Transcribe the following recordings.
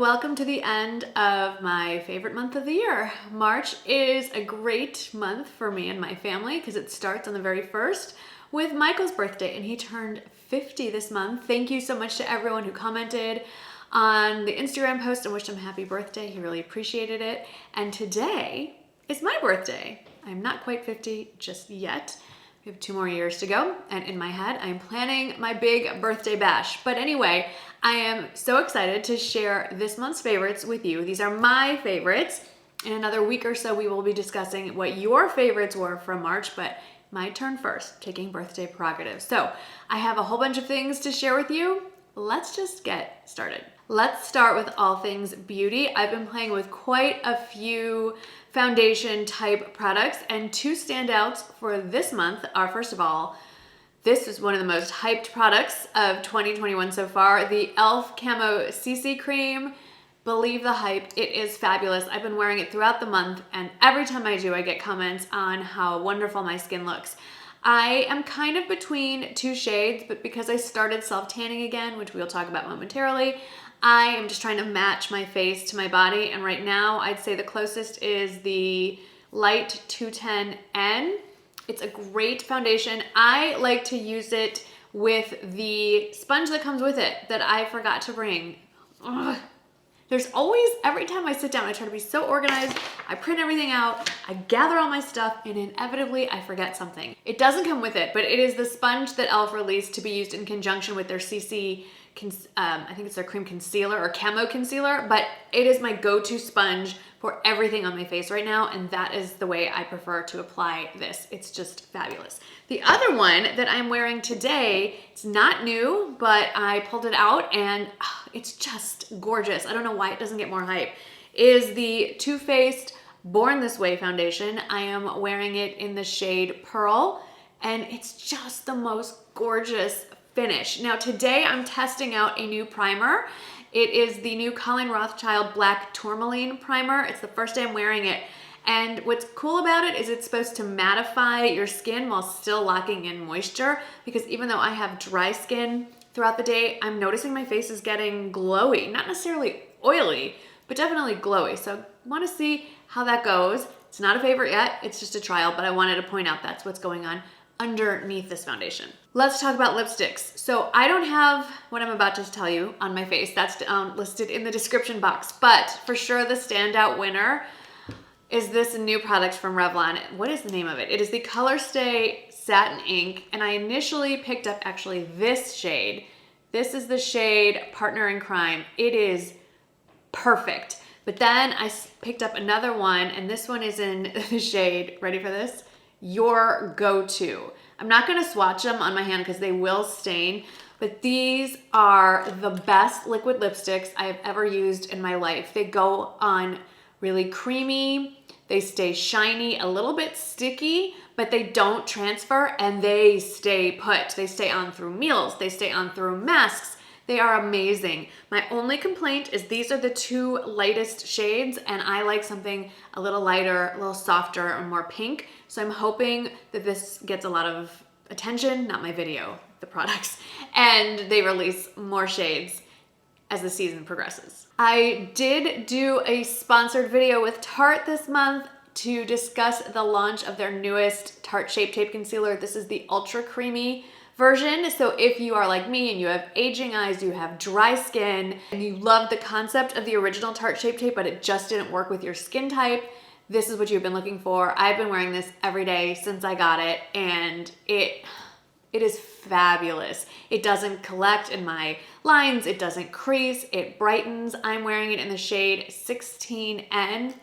welcome to the end of my favorite month of the year. March is a great month for me and my family because it starts on the very first with Michael's birthday, and he turned 50 this month. Thank you so much to everyone who commented on the Instagram post and wished him happy birthday. He really appreciated it. And today is my birthday. I'm not quite 50 just yet. We have 2 more years to go, and in my head, I'm planning my big birthday bash. But anyway, I am so excited to share this month's favorites with you. These are my favorites. In another week or so, we will be discussing what your favorites were from March, but my turn first, taking birthday prerogatives. So I have a whole bunch of things to share with you. Let's just get started. Let's start with all things beauty. I've been playing with quite a few foundation type products, and 2 standouts for this month are, first of all, this is one of the most hyped products of 2021 so far, the e.l.f. Camo CC Cream. Believe the hype, it is fabulous. I've been wearing it throughout the month, and every time I do, I get comments on how wonderful my skin looks. I am kind of between 2 shades, but because I started self-tanning again, which we'll talk about momentarily, I am just trying to match my face to my body, and right now I'd say the closest is the Light 210N. It's a great foundation. I like to use it with the sponge that comes with it that I forgot to bring. Ugh. There's always, every time I sit down, I try to be so organized, I print everything out, I gather all my stuff, and inevitably I forget something. It doesn't come with it, but it is the sponge that e.l.f. released to be used in conjunction with their CC, I think it's their cream concealer or camo concealer, but it is my go-to sponge for everything on my face right now, and that is the way I prefer to apply this. It's just fabulous. The other one that I'm wearing today, it's not new, but I pulled it out and it's just gorgeous. I don't know why it doesn't get more hype. Is the Too Faced Born This Way foundation. I am wearing it in the shade Pearl, and it's just the most gorgeous finish. Now today I'm testing out a new primer. It is the new Colleen Rothschild Black Tourmaline Primer. It's the first day I'm wearing it. And what's cool about it is it's supposed to mattify your skin while still locking in moisture, because even though I have dry skin throughout the day, I'm noticing my face is getting glowy. Not necessarily oily, but definitely glowy. So I want to see how that goes. It's not a favorite yet. It's just a trial, but I wanted to point out that's what's going on underneath this foundation. Let's talk about lipsticks. So I don't have what I'm about to tell you on my face. That's listed in the description box, but for sure the standout winner is this new product from Revlon. What is the name of it? It is the Color Stay Satin Ink, and I initially picked up actually this shade. This is the shade Partner in Crime. It is perfect. But then I picked up another one, and this one is in the shade, ready for this? Your Go-To. I'm not gonna swatch them on my hand because they will stain, but these are the best liquid lipsticks I have ever used in my life. They go on really creamy, they stay shiny, a little bit sticky, but they don't transfer, and they stay put. They stay on through meals, they stay on through masks. They are amazing. My only complaint is these are the 2 lightest shades, and I like something a little lighter, a little softer, and more pink. So I'm hoping that this gets a lot of attention, not my video, the products, and they release more shades as the season progresses. I did do a sponsored video with Tarte this month to discuss the launch of their newest Tarte Shape Tape Concealer. This is the Ultra Creamy version. So if you are like me and you have aging eyes, you have dry skin, and you love the concept of the original Tarte Shape Tape, but it just didn't work with your skin type, this is what you've been looking for. I've been wearing this every day since I got it, and it is fabulous. It doesn't collect in my lines, it doesn't crease, it brightens. I'm wearing it in the shade 16N.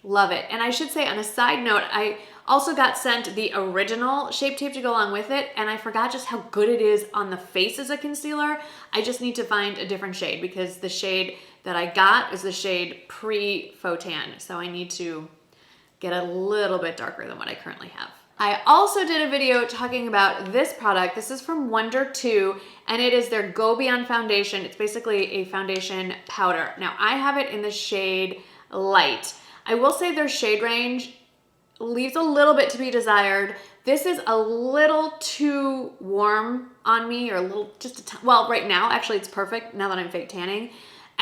Love it. And I should say, on a side note, I also got sent the original Shape Tape to go along with it, and I forgot just how good it is on the face as a concealer. I just need to find a different shade because the shade that I got is the shade Pre-Faux Tan, so I need to get a little bit darker than what I currently have. I also did a video talking about this product. This is from Wonder 2, and it is their Go Beyond foundation. It's basically a foundation powder. Now, I have it in the shade Light. I will say their shade range leaves a little bit to be desired. This is a little too warm on me, or a little, well, right now, actually it's perfect now that I'm fake tanning.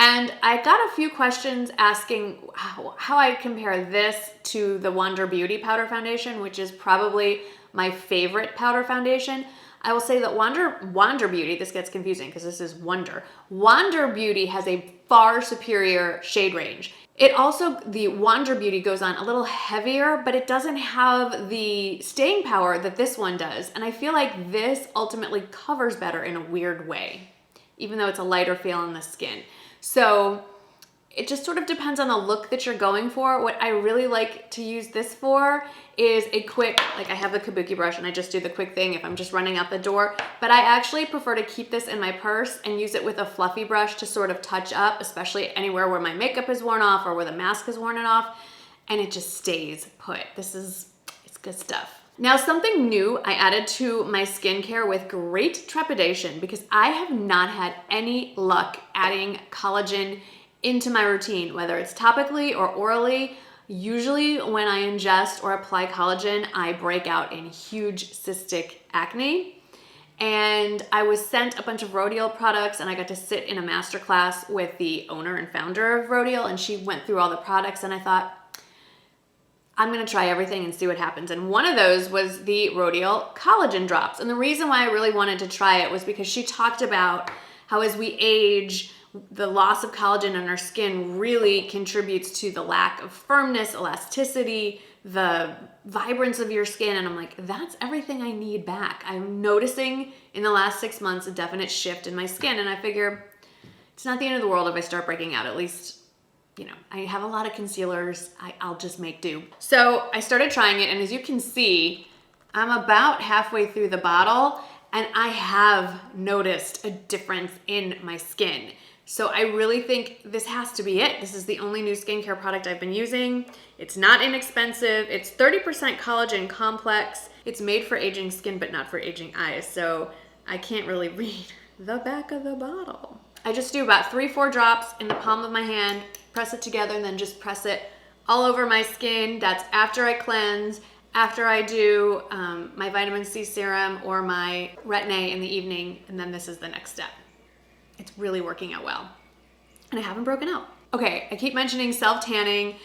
And I got a few questions asking how I compare this to the Wander Beauty Powder Foundation, which is probably my favorite powder foundation. I will say that Wander Beauty, this gets confusing because this is Wonder. Wander Beauty has a far superior shade range. It also, the Wander Beauty goes on a little heavier, but it doesn't have the staying power that this one does. And I feel like this ultimately covers better in a weird way, even though it's a lighter feel on the skin. So it just sort of depends on the look that you're going for. What I really like to use this for is a quick, like I have the kabuki brush and I just do the quick thing if I'm just running out the door, but I actually prefer to keep this in my purse and use it with a fluffy brush to sort of touch up, especially anywhere where my makeup is worn off or where the mask is worn off, and it just stays put. It's good stuff. Now, something new I added to my skincare with great trepidation because I have not had any luck adding collagen into my routine, whether it's topically or orally. Usually when I ingest or apply collagen, I break out in huge cystic acne. And I was sent a bunch of Rodial products and I got to sit in a masterclass with the owner and founder of Rodial, and she went through all the products and I thought, I'm gonna try everything and see what happens. And one of those was the Rodial Collagen Drops. And the reason why I really wanted to try it was because she talked about how as we age, the loss of collagen in our skin really contributes to the lack of firmness, elasticity, the vibrance of your skin. And I'm like, that's everything I need back. I'm noticing in the last 6 months a definite shift in my skin. And I figure it's not the end of the world if I start breaking out. At least, you know, I have a lot of concealers. I'll just make do. So I started trying it. And as you can see, I'm about halfway through the bottle and I have noticed a difference in my skin. So I really think this has to be it. This is the only new skincare product I've been using. It's not inexpensive. It's 30% collagen complex. It's made for aging skin, but not for aging eyes. So I can't really read the back of the bottle. I just do about 3-4 drops in the palm of my hand, press it together, and then just press it all over my skin. That's after I cleanse, after I do my vitamin C serum or my Retin-A in the evening, and then this is the next step. It's really working out well. And I haven't broken out. Okay, I keep mentioning self-tanning.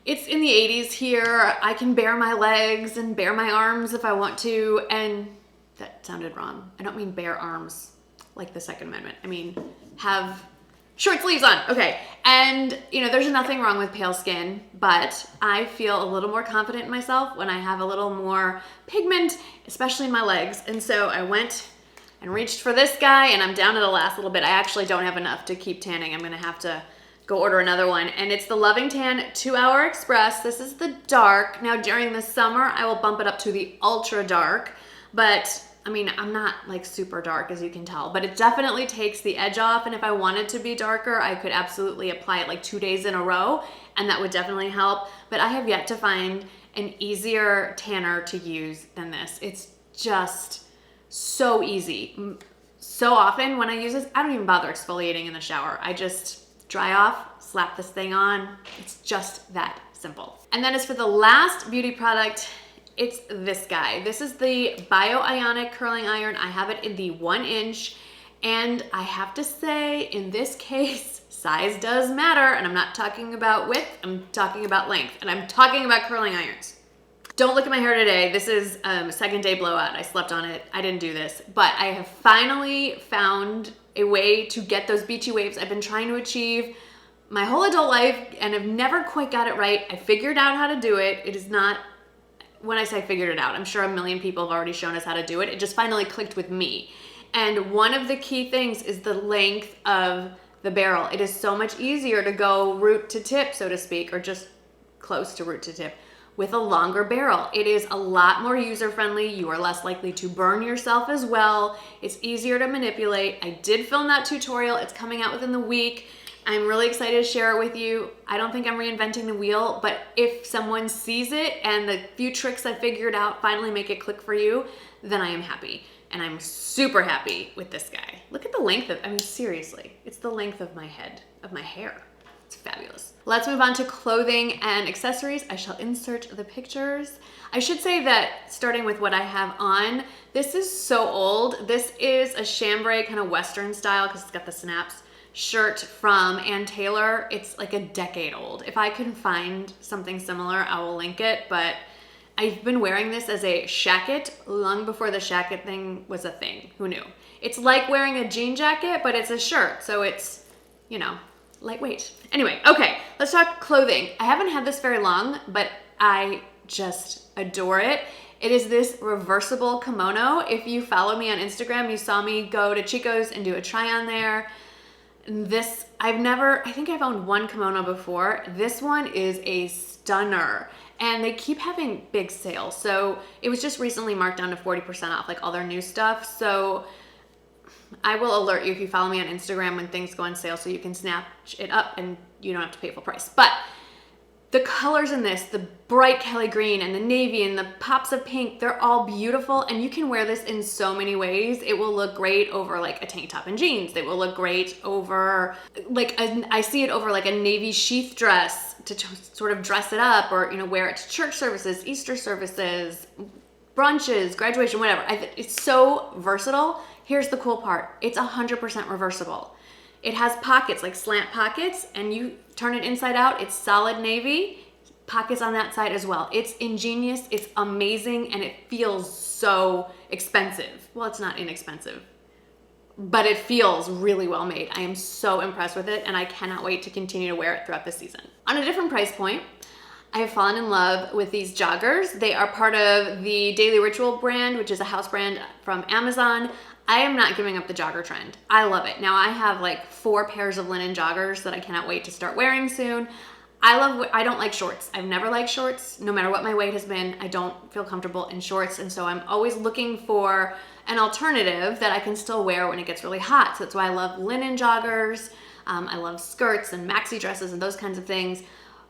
It's in the 80s here. I can bare my legs and bare my arms if I want to. And that sounded wrong. I don't mean bare arms like the Second Amendment. I mean, have short sleeves on. Okay, and you know, there's nothing wrong with pale skin, but I feel a little more confident in myself when I have a little more pigment, especially in my legs. And so I went and reached for this guy, and I'm down to the last little bit. I actually don't have enough to keep tanning. I'm gonna have to go order another one. And it's the Loving Tan 2-Hour Express. This is the dark. Now during the summer, I will bump it up to the ultra dark, but I mean, I'm not like super dark as you can tell, but it definitely takes the edge off. And if I wanted to be darker, I could absolutely apply it like 2 days in a row, and that would definitely help. But I have yet to find an easier tanner to use than this. It's just so easy. So often when I use this, I don't even bother exfoliating in the shower. I just dry off, slap this thing on. It's just that simple. And then as for the last beauty product, it's this guy. This is the Bio-Ionic Curling Iron. I have it in the 1 inch. And I have to say, in this case, size does matter. And I'm not talking about width, I'm talking about length. And I'm talking about curling irons. Don't look at my hair today. This is a second day blowout. I slept on it. I didn't do this, but I have finally found a way to get those beachy waves I've been trying to achieve my whole adult life and have never quite got it right. I figured out how to do it. It is not, when I say figured it out, I'm sure a million people have already shown us how to do it. It just finally clicked with me. And one of the key things is the length of the barrel. It is so much easier to go root to tip, so to speak, or just close to root to tip, with a longer barrel. It is a lot more user-friendly. You are less likely to burn yourself as well. It's easier to manipulate. I did film that tutorial. It's coming out within the week. I'm really excited to share it with you. I don't think I'm reinventing the wheel, but if someone sees it and the few tricks I figured out finally make it click for you, then I am happy. And I'm super happy with this guy. Look at the length of, I mean, seriously, it's the length of my head, of my hair. It's fabulous. Let's move on to clothing and accessories. I shall insert the pictures. I should say that starting with what I have on, this is so old. This is a chambray kind of Western style because it's got the snaps shirt from Ann Taylor. It's like a decade old. If I can find something similar, I will link it, but I've been wearing this as a shacket long before the shacket thing was a thing. Who knew? It's like wearing a jean jacket, but it's a shirt, so it's, you know, lightweight. Anyway, okay, let's talk clothing. I haven't had this very long, but I just adore it. It is this reversible kimono. If you follow me on Instagram, you saw me go to Chico's and do a try on there. This, I think I've owned one kimono before. This one is a stunner. And they keep having big sales. So it was just recently marked down to 40% off, like all their new stuff. So I will alert you if you follow me on Instagram when things go on sale so you can snatch it up and you don't have to pay full price. But the colors in this, the bright Kelly green and the navy and the pops of pink, they're all beautiful, and you can wear this in so many ways. It will look great over like a tank top and jeans. It will look great over I see it over like a navy sheath dress to sort of dress it up, or, you know, wear it to church services, Easter services, brunches, graduation, whatever. It's so versatile. Here's the cool part. It's 100% reversible. It has pockets, like slant pockets, and you turn it inside out. It's solid navy, pockets on that side as well. It's ingenious, it's amazing, and it feels so expensive. Well, it's not inexpensive, but it feels really well made. I am so impressed with it, and I cannot wait to continue to wear it throughout the season. On a different price point, I have fallen in love with these joggers. They are part of the Daily Ritual brand, which is a house brand from Amazon. I am not giving up the jogger trend. I love it. Now I have like 4 pairs of linen joggers that I cannot wait to start wearing soon. I don't like shorts. I've never liked shorts. No matter what my weight has been, I don't feel comfortable in shorts. And so I'm always looking for an alternative that I can still wear when it gets really hot. So that's why I love linen joggers. I love skirts and maxi dresses and those kinds of things.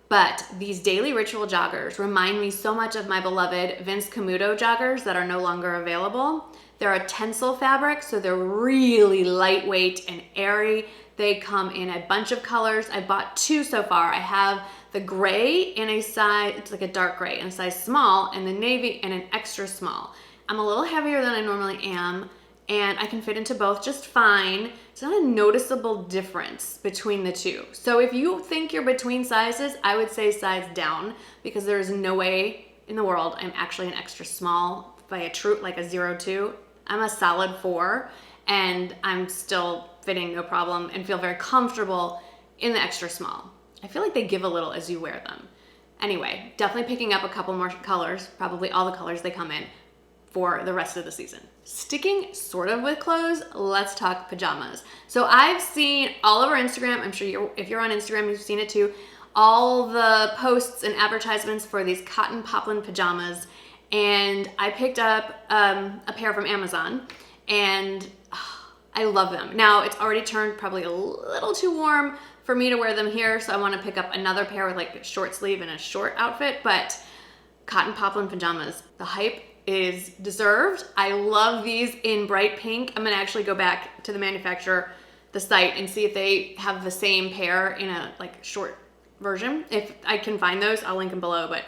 But these Daily Ritual joggers remind me so much of my beloved Vince Camuto joggers that are no longer available. They're a tensile fabric, so they're really lightweight and airy. They come in a bunch of colors. I bought 2 so far. I have the gray in a size, it's like a dark gray in a size small, and the navy in an extra small. I'm a little heavier than I normally am, and I can fit into both just fine. It's not a noticeable difference between the two. So if you think you're between sizes, I would say size down, because there is no way in the world I'm actually an extra small by a true, like a 0.2. I'm a solid 4, and I'm still fitting no problem and feel very comfortable in the extra small. I feel like they give a little as you wear them. Anyway, definitely picking up a couple more colors, probably all the colors they come in, for the rest of the season. Sticking sort of with clothes, let's talk pajamas. So I've seen all over Instagram, I'm sure if you're on Instagram, you've seen it too, all the posts and advertisements for these cotton poplin pajamas. And I picked up a pair from Amazon, and I love them. Now it's already turned probably a little too warm for me to wear them here, so I want to pick up another pair with like a short sleeve and a short outfit, but cotton poplin pajamas, the hype is deserved. I love these in bright pink. I'm gonna actually go back to the manufacturer, the site, and see if they have the same pair in a like short version. If I can find those, I'll link them below, but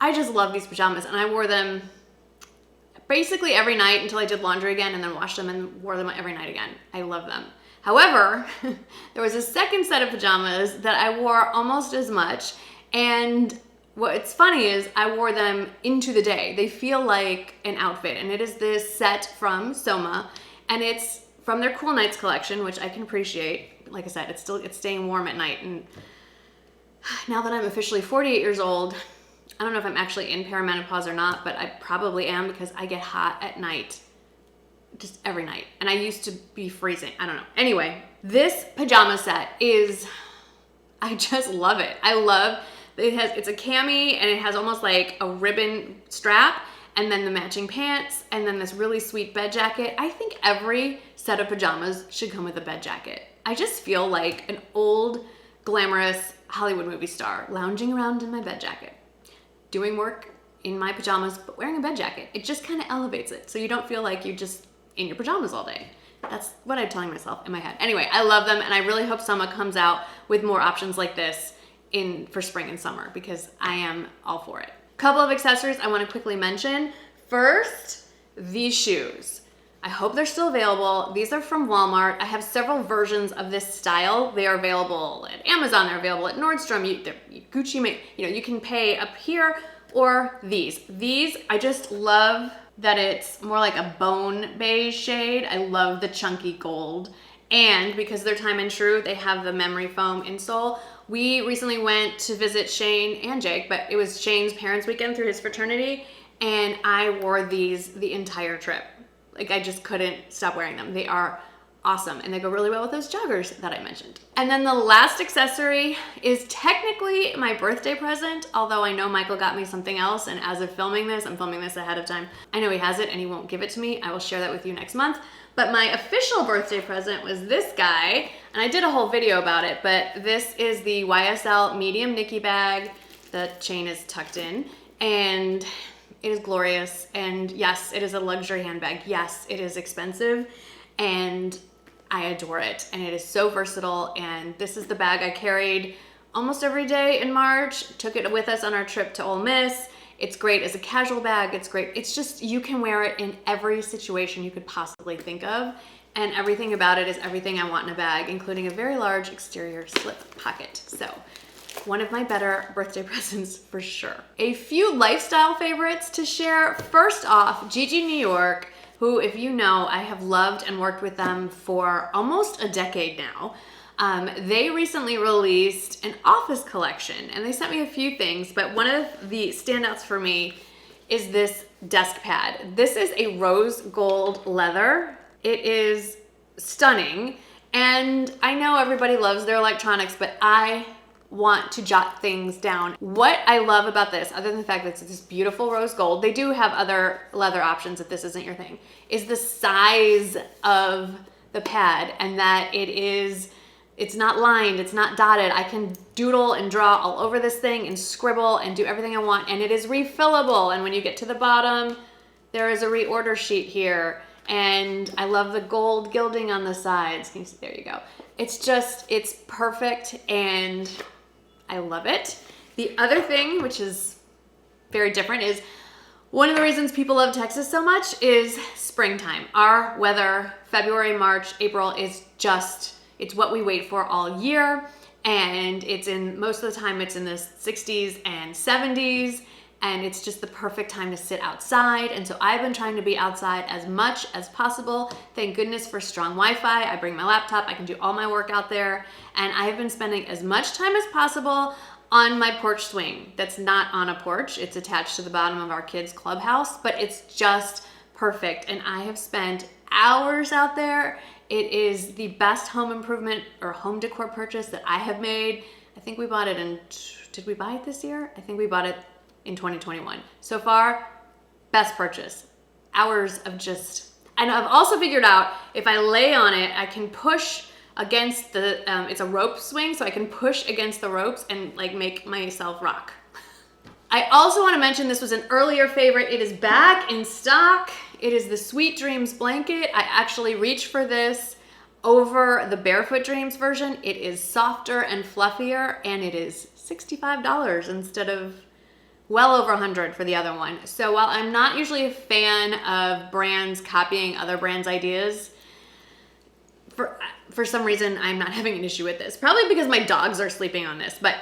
I just love these pajamas, and I wore them basically every night until I did laundry again, and then washed them and wore them every night again. I love them. However, there was a second set of pajamas that I wore almost as much, and what's funny is I wore them into the day. They feel like an outfit, and it is this set from Soma, and it's from their Cool Nights collection, which I can appreciate. Like I said, it's staying warm at night, and now that I'm officially 48 years old, I don't know if I'm actually in perimenopause or not, but I probably am, because I get hot at night, just every night. And I used to be freezing. I don't know. Anyway, this pajama set I just love it. I love it's a cami, and it has almost like a ribbon strap, and then the matching pants, and then this really sweet bed jacket. I think every set of pajamas should come with a bed jacket. I just feel like an old, glamorous Hollywood movie star lounging around in my bed jacket, doing work in my pajamas, but wearing a bed jacket. It just kind of elevates it, so you don't feel like you're just in your pajamas all day. That's what I'm telling myself in my head. Anyway, I love them, and I really hope Soma comes out with more options like this for spring and summer, because I am all for it. Couple of accessories I want to quickly mention. First, these shoes. I hope they're still available. These are from Walmart. I have several versions of this style. They are available at Amazon. They're available at Nordstrom. Gucci, you can pay up here or these. These, I just love that it's more like a bone beige shade. I love the chunky gold. And because they're time and true, they have the memory foam insole. We recently went to visit Shane and Jake, but it was Shane's parents' weekend through his fraternity, and I wore these the entire trip. Like, I just couldn't stop wearing them. They are awesome, and they go really well with those joggers that I mentioned. And then the last accessory is technically my birthday present, although I know Michael got me something else, and as of filming this, I'm filming this ahead of time. I know he has it and he won't give it to me. I will share that with you next month. But my official birthday present was this guy, and I did a whole video about it, but this is the YSL medium Nikki bag. The chain is tucked in, and it is glorious. And yes, it is a luxury handbag. Yes, it is expensive, and I adore it. And it is so versatile, and this is the bag I carried almost every day in March. Took it with us on our trip to Ole Miss. It's great as a casual bag. It's great. It's just, you can wear it in every situation you could possibly think of. And everything about it is everything I want in a bag, including a very large exterior slip pocket. So one of my better birthday presents for sure. A few lifestyle favorites to share. First off, Gigi New York, who, if you know, I have loved and worked with them for almost a decade now. They recently released an office collection, and they sent me a few things, but one of the standouts for me is this desk pad. This is a rose gold leather. It is stunning, and I know everybody loves their electronics, but I want to jot things down. What I love about this, other than the fact that it's this beautiful rose gold, they do have other leather options if this isn't your thing, is the size of the pad, and that it's not lined, it's not dotted. I can doodle and draw all over this thing and scribble and do everything I want, and it is refillable. And when you get to the bottom, there is a reorder sheet here, and I love the gold gilding on the sides. Can you see? There you go. It's perfect, and I love it. The other thing, which is very different, is one of the reasons people love Texas so much is springtime. Our weather, February, March, April, is just, it's what we wait for all year, and most of the time it's in the 60s and 70s, and it's just the perfect time to sit outside. And so I've been trying to be outside as much as possible. Thank goodness for strong Wi-Fi. I bring my laptop, I can do all my work out there, and I have been spending as much time as possible on my porch swing. That's not on a porch, it's attached to the bottom of our kids' clubhouse, but it's just perfect, and I have spent hours out there. It is the best home improvement or home decor purchase that I have made. I think we bought it did we buy it this year? I think we bought it in 2021. So far, best purchase. Hours of just, and I've also figured out if I lay on it, I can push against it's a rope swing, so I can push against the ropes and like make myself rock. I also want to mention this was an earlier favorite. It is back in stock. It is the Sweet Dreams blanket. I actually reached for this over the Barefoot Dreams version. It is softer and fluffier, and it is $65 instead of well over $100 for the other one. So while I'm not usually a fan of brands copying other brands' ideas, for some reason I'm not having an issue with this. Probably because my dogs are sleeping on this, but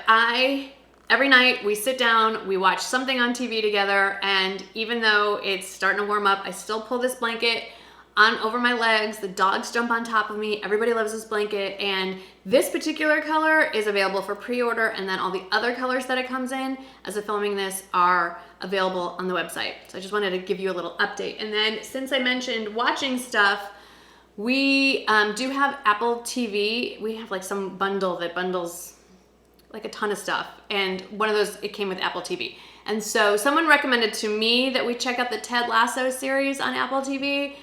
every night we sit down, we watch something on TV together, and even though it's starting to warm up, I still pull this blanket on over my legs. The dogs jump on top of me. Everybody loves this blanket, and this particular color is available for pre-order, and then all the other colors that it comes in as of filming this are available on the website. So I just wanted to give you a little update. And then since I mentioned watching stuff, we do have Apple TV. We have like some bundle that bundles like a ton of stuff, and one of those, it came with Apple TV. And so someone recommended to me that we check out the Ted Lasso series on Apple TV,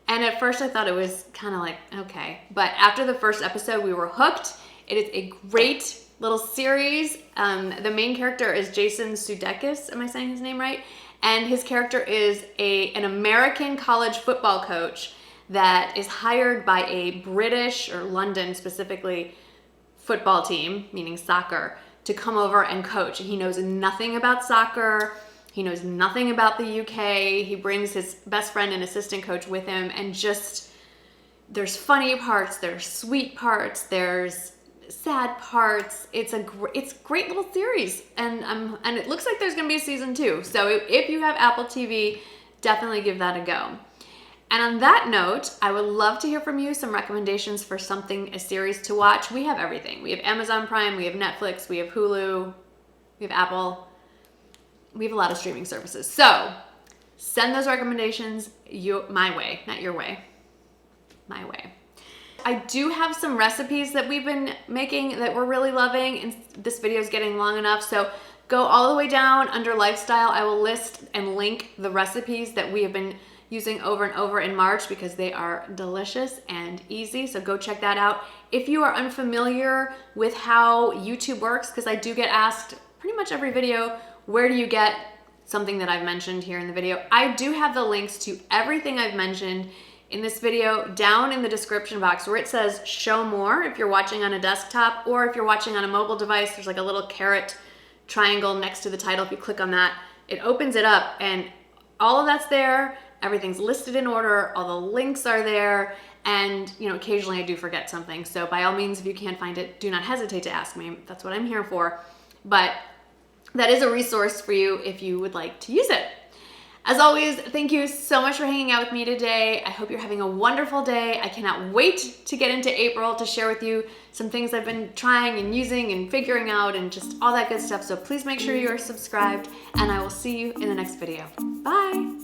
and at first I thought it was kind of like, okay, but after the first episode we were hooked. It is a great little series. The main character is Jason Sudeikis, am I saying his name right? And his character is an American college football coach that is hired by a British, or London specifically, football team, meaning soccer, to come over and coach. And he knows nothing about soccer. He knows nothing about the UK. He brings his best friend and assistant coach with him, and just, there's funny parts, there's sweet parts, there's sad parts. It's a great little series, and it looks like there's gonna be a season 2. So if you have Apple TV, definitely give that a go. And on that note, I would love to hear from you some recommendations for a series to watch. We have everything. We have Amazon Prime, we have Netflix, we have Hulu, we have Apple. We have a lot of streaming services. So send those recommendations my way, not your way, my way. I do have some recipes that we've been making that we're really loving, and this video is getting long enough. So go all the way down under lifestyle. I will list and link the recipes that we have been using over and over in March because they are delicious and easy. So go check that out. If you are unfamiliar with how YouTube works, because I do get asked pretty much every video, where do you get something that I've mentioned here in the video? I do have the links to everything I've mentioned in this video down in the description box where it says show more if you're watching on a desktop, or if you're watching on a mobile device, there's like a little caret triangle next to the title. If you click on that, it opens it up and all of that's there. Everything's listed in order. All the links are there. And occasionally I do forget something. So by all means, if you can't find it, do not hesitate to ask me. That's what I'm here for. But that is a resource for you if you would like to use it. As always, thank you so much for hanging out with me today. I hope you're having a wonderful day. I cannot wait to get into April to share with you some things I've been trying and using and figuring out and just all that good stuff. So please make sure you are subscribed, and I will see you in the next video. Bye.